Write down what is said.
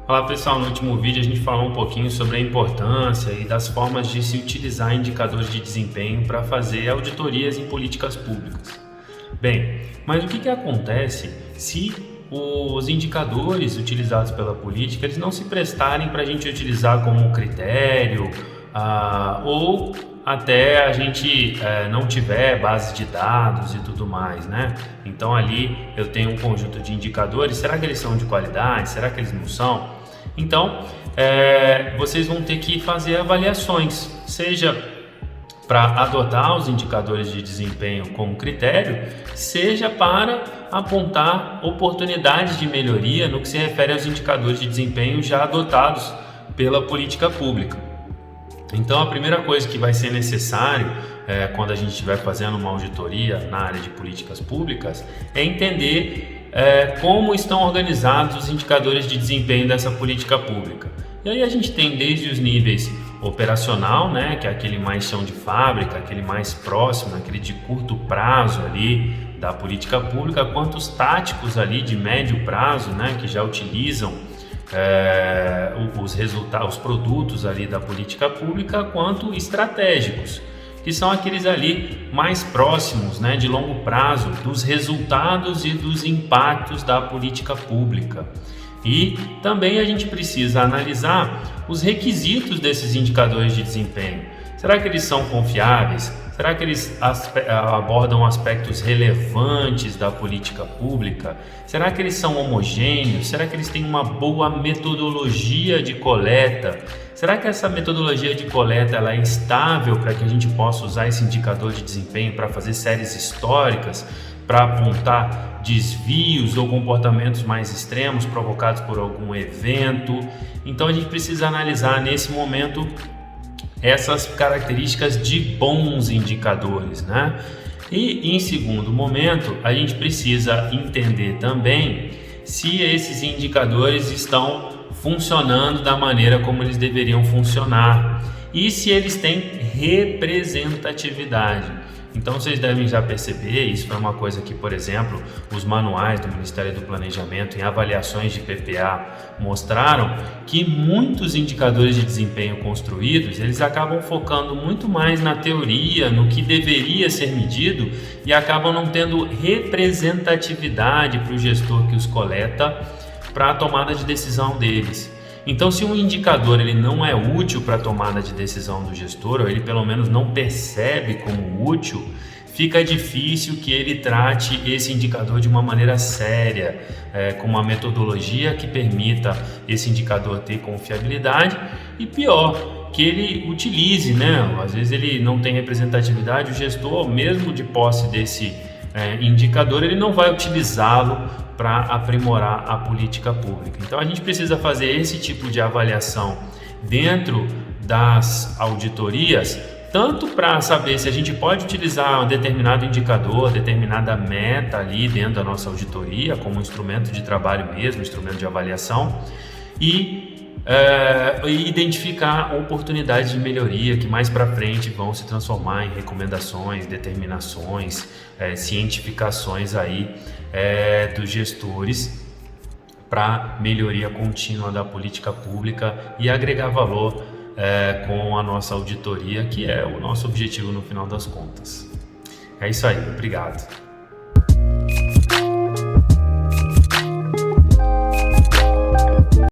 Olá pessoal, no último vídeo a gente falou um pouquinho sobre a importância e das formas de se utilizar indicadores de desempenho para fazer auditorias em políticas públicas. Bem, mas o que acontece se os indicadores utilizados pela política eles não se prestarem para a gente utilizar como critério ou até a gente não tiver base de dados e tudo mais, né? Então ali eu tenho um conjunto de indicadores, será que eles são de qualidade? Será que eles não são? Então, vocês vão ter que fazer avaliações, seja para adotar os indicadores de desempenho como critério, seja para apontar oportunidades de melhoria no que se refere aos indicadores de desempenho já adotados pela política pública. Então, a primeira coisa que vai ser necessário quando a gente estiver fazendo uma auditoria na área de políticas públicas é entender como estão organizados os indicadores de desempenho dessa política pública. E aí a gente tem desde os níveis operacional, né, que é aquele mais chão de fábrica, aquele mais próximo, aquele de curto prazo ali da política pública, quanto os táticos ali de médio prazo, né, que já utilizam os resultados, os produtos ali da política pública, quanto estratégicos, que são aqueles ali mais próximos, né, de longo prazo, dos resultados e dos impactos da política pública. E também a gente precisa analisar os requisitos desses indicadores de desempenho. Será que eles são confiáveis? Será que eles abordam aspectos relevantes da política pública? Será que eles são homogêneos? Será que eles têm uma boa metodologia de coleta? Será que essa metodologia de coleta ela é estável para que a gente possa usar esse indicador de desempenho para fazer séries históricas, para apontar desvios ou comportamentos mais extremos provocados por algum evento? Então a gente precisa analisar nesse momento essas características de bons indicadores, né? E em segundo momento, a gente precisa entender também se esses indicadores estão funcionando da maneira como eles deveriam funcionar e se eles têm representatividade. Então vocês devem já perceber, isso foi uma coisa que, por exemplo, os manuais do Ministério do Planejamento em avaliações de PPA mostraram que muitos indicadores de desempenho construídos, eles acabam focando muito mais na teoria, no que deveria ser medido e acabam não tendo representatividade para o gestor que os coleta para a tomada de decisão deles. Então, se um indicador ele não é útil para a tomada de decisão do gestor, ou ele pelo menos não percebe como útil, fica difícil que ele trate esse indicador de uma maneira séria, com uma metodologia que permita esse indicador ter confiabilidade e pior, que ele utilize, né? Às vezes ele não tem representatividade, o gestor, mesmo de posse desse indicador, ele não vai utilizá-lo para aprimorar a política pública. Então a gente precisa fazer esse tipo de avaliação dentro das auditorias, tanto para saber se a gente pode utilizar um determinado indicador, determinada meta ali dentro da nossa auditoria como instrumento de trabalho mesmo, instrumento de avaliação, e identificar oportunidades de melhoria que mais para frente vão se transformar em recomendações, determinações, cientificações aí dos gestores para melhoria contínua da política pública e agregar valor com a nossa auditoria, que é o nosso objetivo no final das contas. É isso aí, obrigado.